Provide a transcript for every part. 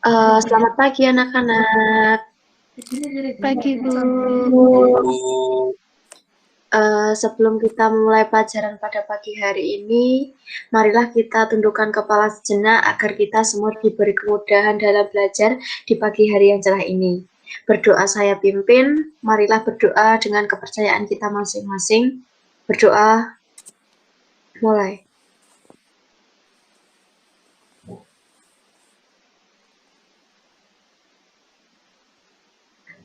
Selamat pagi anak-anak. Pagi, Bu. Sebelum kita memulai pelajaran pada pagi hari ini, marilah kita tundukkan kepala sejenak agar kita semua diberi kemudahan dalam belajar di pagi hari yang cerah ini. Berdoa saya pimpin, marilah berdoa dengan kepercayaan kita masing-masing. Berdoa, mulai.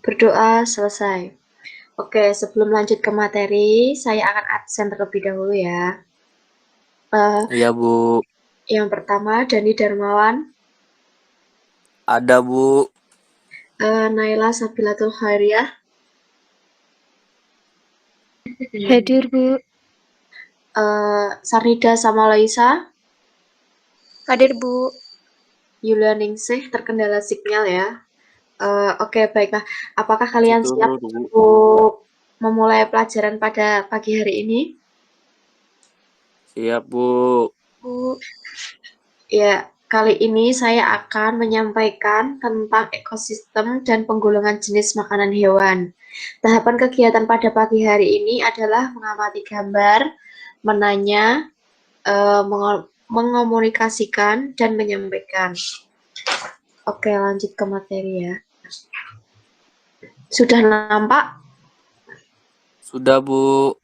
Berdoa selesai. Oke, sebelum lanjut ke materi, saya akan absen terlebih dahulu ya. Iya, Bu. Yang pertama, Dani Darmawan. Ada, Bu. Naila Sabilatul Khairiyah. Hadir, Bu. Sarnida Samalaisa. Hadir, Bu. Yulia Ningsih, terkendala sinyal ya. Oke, baiklah. Apakah kalian siap untuk memulai pelajaran pada pagi hari ini? Siap, Bu. Bu. Ya, kali ini saya akan menyampaikan tentang ekosistem dan penggolongan jenis makanan hewan. Tahapan kegiatan pada pagi hari ini adalah mengamati gambar, menanya, mengomunikasikan, dan menyampaikan. Oke, lanjut ke materi ya. Sudah nampak? Sudah, Bu.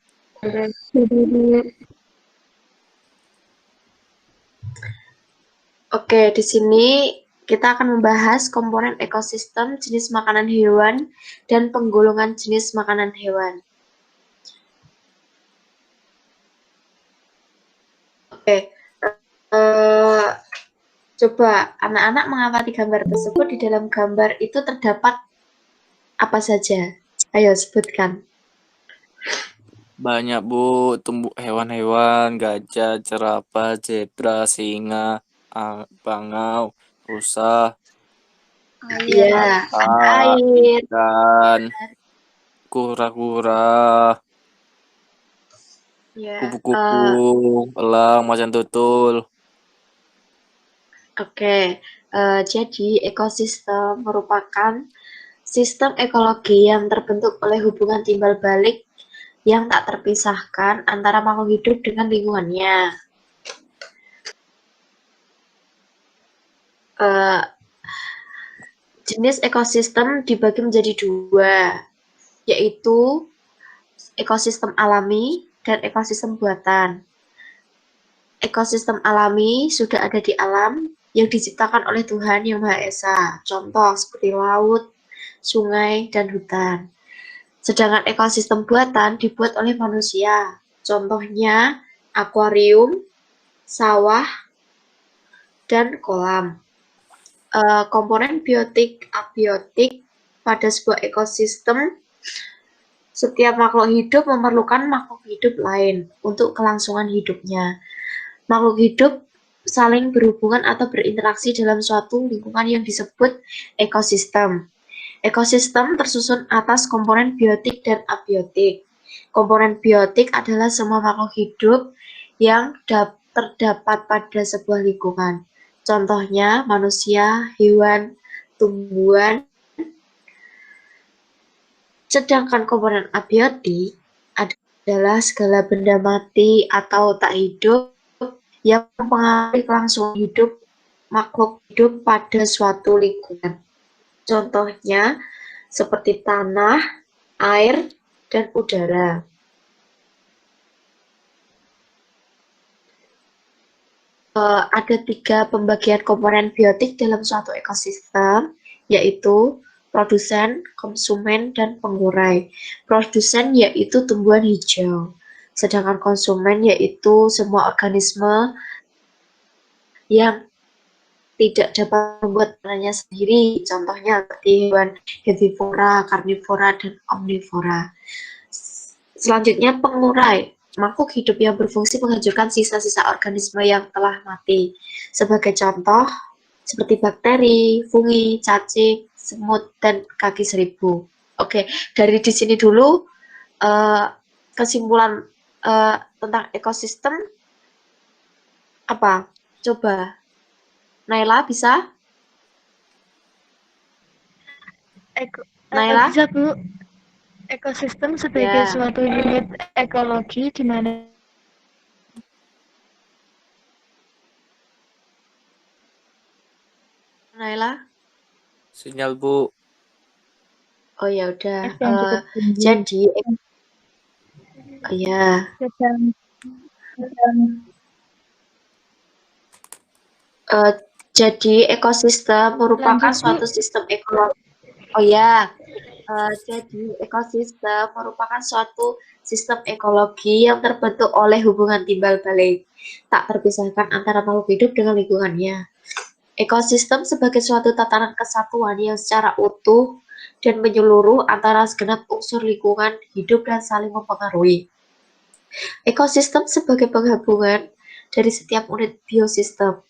Oke, di sini kita akan membahas komponen ekosistem, jenis makanan hewan, dan penggolongan jenis makanan hewan. Oke, coba anak-anak mengamati gambar tersebut. Di dalam gambar itu terdapat apa saja? Ayo sebutkan. Banyak, Bu. Tumbuh hewan-hewan, gajah, jerapah, zebra, singa, bangau, rusa, Iya, air, ikan, kura-kura, ya. kupu-kupu, elang, macan tutul. Oke, jadi ekosistem merupakan sistem ekologi yang terbentuk oleh hubungan timbal balik yang tak terpisahkan antara makhluk hidup dengan lingkungannya. Jenis ekosistem dibagi menjadi dua, yaitu ekosistem alami dan ekosistem buatan. Ekosistem alami sudah ada di alam yang diciptakan oleh Tuhan Yang Maha Esa, contoh seperti laut, sungai, dan hutan. Sedangkan ekosistem buatan dibuat oleh manusia, contohnya akuarium, sawah, dan kolam. Komponen biotik, abiotik pada sebuah ekosistem, setiap makhluk hidup memerlukan makhluk hidup lain untuk kelangsungan hidupnya. Makhluk hidup saling berhubungan atau berinteraksi dalam suatu lingkungan yang disebut ekosistem. Ekosistem tersusun atas komponen biotik dan abiotik. Komponen biotik adalah semua makhluk hidup yang terdapat pada sebuah lingkungan. Contohnya manusia, hewan, tumbuhan. Sedangkan komponen abiotik adalah segala benda mati atau tak hidup yang mempengaruhi kelangsungan hidup makhluk hidup pada suatu lingkungan. Contohnya seperti tanah, air, dan udara. Ada 3 pembagian komponen biotik dalam suatu ekosistem, yaitu produsen, konsumen, dan pengurai. Produsen yaitu tumbuhan hijau, sedangkan konsumen yaitu semua organisme yang tidak dapat membuat makanannya sendiri, contohnya seperti hewan herbivora, karnivora, dan omnivora. Selanjutnya pengurai, makhluk hidup yang berfungsi menghancurkan sisa-sisa organisme yang telah mati. Sebagai contoh, seperti bakteri, fungi, cacing, semut, dan kaki seribu. Oke, dari di sini dulu kesimpulan tentang ekosistem apa? Coba, Naila bisa? Naila? Bisa, Bu. Ekosistem sebagai Ya, suatu unit ekologi di mana Naila? Sinyal, Bu. Oh ya udah. yang cukup tinggi Jadi, oh ya, sedang eh, jadi ekosistem merupakan lanjut, Bu. suatu sistem ekologi. Oh ya, jadi ekosistem merupakan suatu sistem ekologi yang terbentuk oleh hubungan timbal balik tak terpisahkan antara makhluk hidup dengan lingkungannya. Ekosistem sebagai suatu tatanan kesatuan yang secara utuh dan menyeluruh antara segenap unsur lingkungan hidup dan saling mempengaruhi. Ekosistem sebagai penggabungan dari setiap unit biosistem,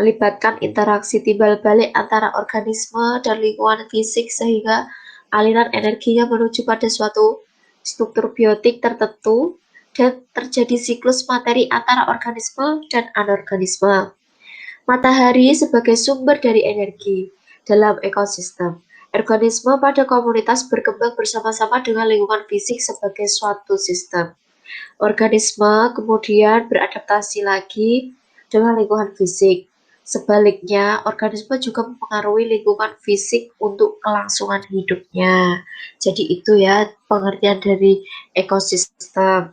melibatkan interaksi timbal balik antara organisme dan lingkungan fisik sehingga aliran energinya menuju pada suatu struktur biotik tertentu dan terjadi siklus materi antara organisme dan anorganisme. Matahari sebagai sumber dari energi dalam ekosistem. Organisme pada komunitas berkembang bersama-sama dengan lingkungan fisik sebagai suatu sistem. Organisme kemudian beradaptasi lagi dengan lingkungan fisik. Sebaliknya, organisme juga mempengaruhi lingkungan fisik untuk kelangsungan hidupnya. Jadi itu ya pengertian dari ekosistem.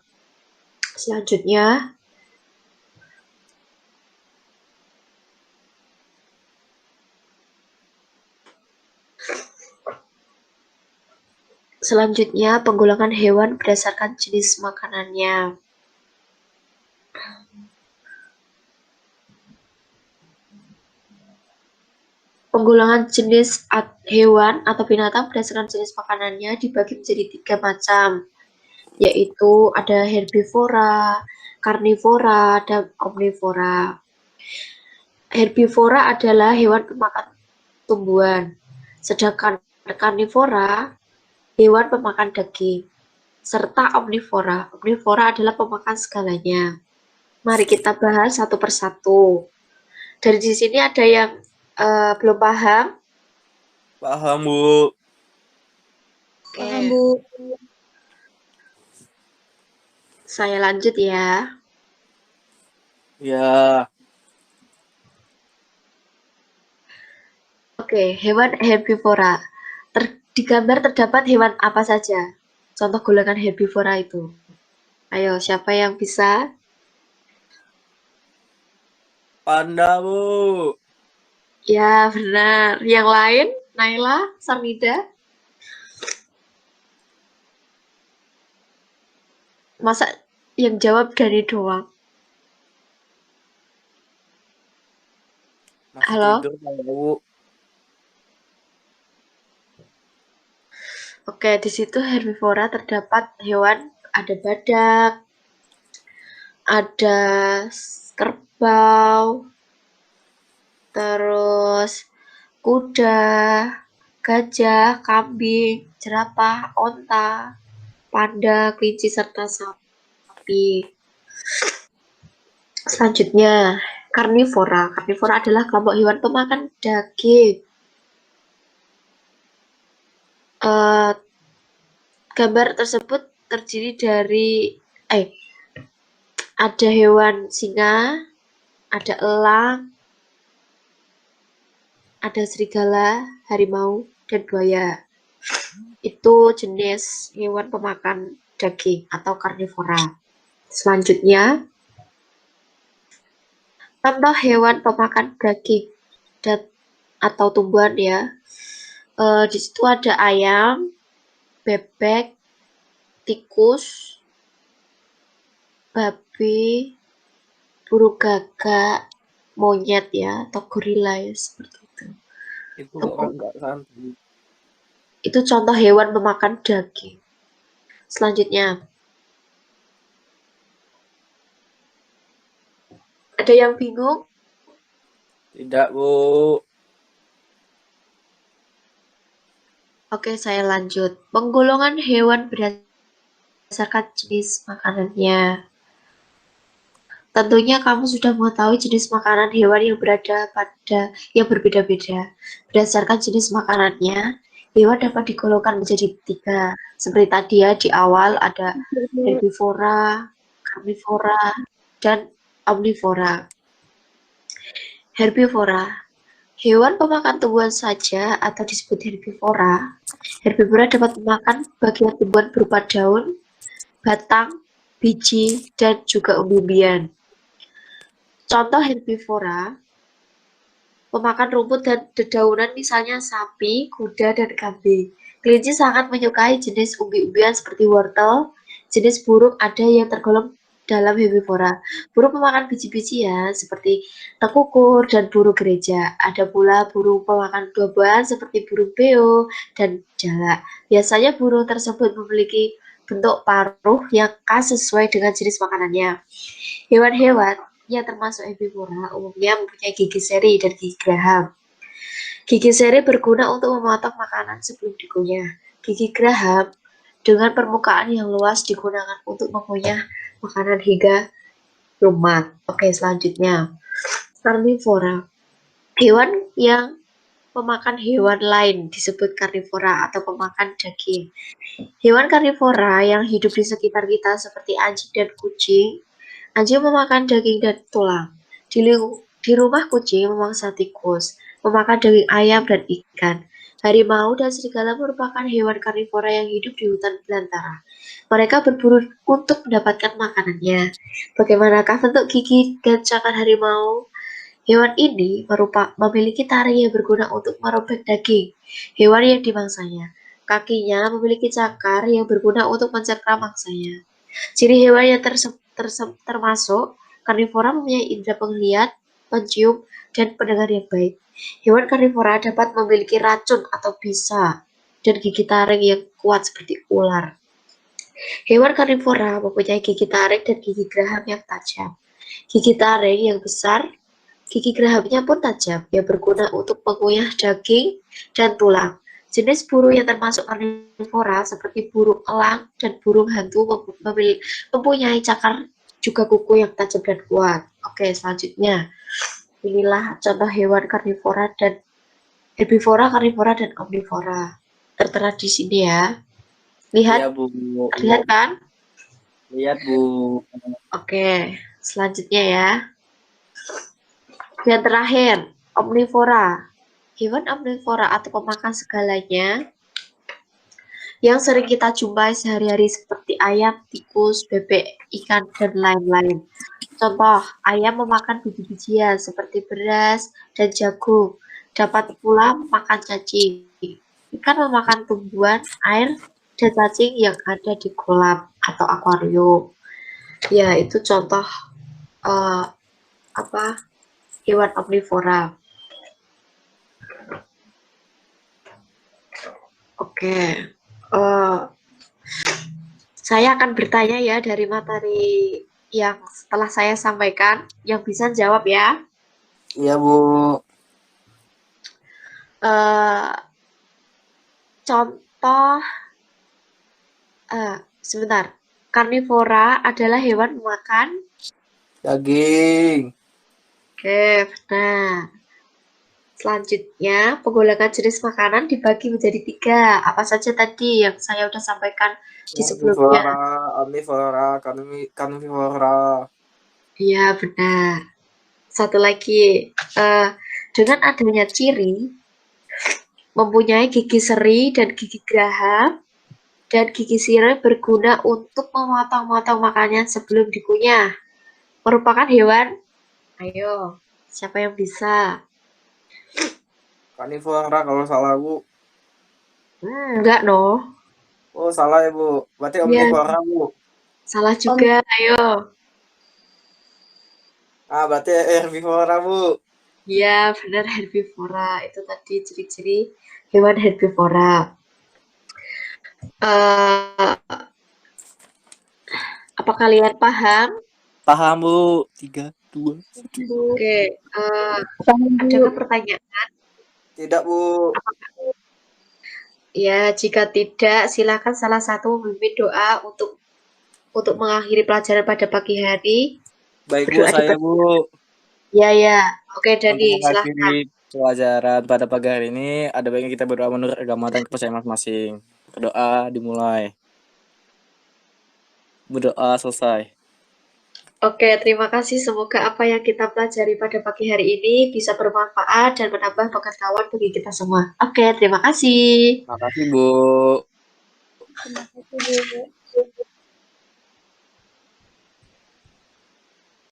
Selanjutnya, penggolongan hewan berdasarkan jenis makanannya. Penggolongan jenis hewan atau binatang berdasarkan jenis makanannya dibagi menjadi 3 macam, yaitu ada herbivora, karnivora, dan omnivora. Herbivora adalah hewan pemakan tumbuhan, sedangkan karnivora hewan pemakan daging, serta omnivora. Omnivora adalah pemakan segalanya. Mari kita bahas satu persatu. Dari di sini ada yang belum paham? Paham, Bu. Oke, Paham, Bu. saya lanjut ya. Ya, Oke, hewan herbivora. Di gambar terdapat hewan apa saja? Contoh golongan herbivora itu. Ayo, siapa yang bisa? panda, Bu. Ya, benar. Yang lain? Naila, Sarnida? Masa yang jawab Dani doang? Masih Halo? tidur, Bu. Oke, di situ herbivora terdapat hewan, ada badak, ada kerbau, terus kuda, gajah, kambing, jerapah, onta, panda, kelinci, serta sapi. Selanjutnya, karnivora. Karnivora adalah kelompok hewan pemakan daging. Gambar tersebut terdiri dari ada hewan singa, ada elang, ada serigala, harimau, dan buaya. Itu jenis hewan pemakan daging atau karnivora. Selanjutnya, contoh hewan pemakan daging atau tumbuhan ya. Di situ ada ayam, bebek, tikus, babi, burung gagak, monyet ya, atau gorila ya seperti itu. Itu orang nggak santai. Itu contoh hewan pemakan daging. Selanjutnya, ada yang bingung? Tidak, Bu. Oke, saya lanjut. Penggolongan hewan berdasarkan jenis makanannya. Tentunya kamu sudah mengetahui jenis makanan hewan yang berbeda-beda berdasarkan jenis makanannya. Hewan dapat digolongkan menjadi 3. Seperti tadi ya, di awal ada herbivora, karnivora, dan omnivora. Herbivora, hewan pemakan tumbuhan saja atau disebut herbivora. Herbivora dapat memakan bagian tumbuhan berupa daun, batang, biji, dan juga umbi-umbian. Contoh herbivora, pemakan rumput dan dedaunan misalnya sapi, kuda, dan kambing. Kelinci sangat menyukai jenis umbi-umbian seperti wortel. Jenis burung ada yang tergolong dalam herbivora. Burung pemakan biji-bijian seperti tekukur dan burung gereja. Ada pula burung pemakan buah-buahan seperti burung beo dan jalak. Biasanya burung tersebut memiliki bentuk paruh yang khas sesuai dengan jenis makanannya. Hewan-hewan yang termasuk herbivora umumnya mempunyai gigi seri dan gigi geraham. Gigi seri berguna untuk memotong makanan sebelum dikunyah. Gigi geraham dengan permukaan yang luas digunakan untuk mengunyah makanan hingga lumat. Oke, selanjutnya. Karnivora. Hewan yang pemakan hewan lain disebut karnivora atau pemakan daging. Hewan karnivora yang hidup di sekitar kita seperti anjing dan kucing. Anjing memakan daging dan tulang. Di rumah kucing memangsa tikus, memakan daging ayam dan ikan. Harimau dan serigala merupakan hewan karnivora yang hidup di hutan belantara. Mereka berburu untuk mendapatkan makanannya. Bagaimanakah bentuk gigi dan cakar harimau? Hewan ini memiliki taring yang berguna untuk merobek daging hewan yang dimangsanya. Kakinya memiliki cakar yang berguna untuk mencakar mangsanya. Ciri hewan yang termasuk karnivora mempunyai indera penglihat, pencium, dan pendengar yang baik. Hewan karnivora dapat memiliki racun atau bisa dan gigi taring yang kuat seperti ular. Hewan karnivora mempunyai gigi taring dan gigi geraham yang tajam. Gigi taring yang besar, gigi gerahamnya pun tajam, yang berguna untuk mengunyah daging dan tulang. Jenis burung yang termasuk karnivora seperti burung elang dan burung hantu mempunyai cakar juga kuku yang tajam dan kuat. Oke, selanjutnya. Inilah contoh hewan karnivora dan herbivora, karnivora, dan omnivora. Tertera di sini ya. Lihat, Iya, Bu. lihat kan? Lihat, Bu. Oke, selanjutnya ya. Yang terakhir, omnivora. Hewan omnivora atau pemakan segalanya yang sering kita jumpai sehari-hari seperti ayam, tikus, bebek, ikan, dan lain-lain. Contoh, ayam memakan biji-bijian seperti beras dan jagung. Dapat pula makan cacing. Ikan memakan tumbuhan, air, dan cacing yang ada di kolam atau akuarium. Ya, itu contoh hewan omnivora. Oke, saya akan bertanya ya dari materi yang setelah saya sampaikan, yang bisa jawab ya. Iya, Bu. Contoh, sebentar. Karnivora adalah hewan memakan Daging. Oke, benar. Selanjutnya, penggolakan jenis makanan dibagi menjadi 3. Apa saja tadi yang saya sudah sampaikan di sebelumnya? Omnivora, karnivora. Iya, benar. Satu lagi, dengan adanya ciri mempunyai gigi seri dan gigi geraham, dan gigi sirih berguna untuk memotong-motong makanan sebelum dikunyah. Merupakan hewan, ayo, siapa yang bisa? Karnivora kalau salah, Bu. Enggak, no. Oh, salah ya, Bu. Berarti Iya, omnivora, Bu. salah juga, ayo. Berarti herbivora, Bu. Iya, benar herbivora. Itu tadi ciri-ciri hewan herbivora. Apa kalian paham? Paham, Bu. 3, 2, 1. Oke, adakah pertanyaan? Tidak, Bu. Ya, jika tidak, silakan salah satu memimpin doa untuk mengakhiri pelajaran pada pagi hari. Baik, Bu. Berdoa Saya, Bu. Ya. Oke, Untuk Dani, silahkan. mengakhiri pelajaran pada pagi hari ini ada baiknya kita berdoa menurut agama dan kepercayaan masing-masing. Berdoa dimulai. Berdoa selesai. Oke, terima kasih. Semoga apa yang kita pelajari pada pagi hari ini bisa bermanfaat dan menambah pengetahuan bagi kita semua. Oke, terima kasih. Makasih Bu. Terima kasih, Bu.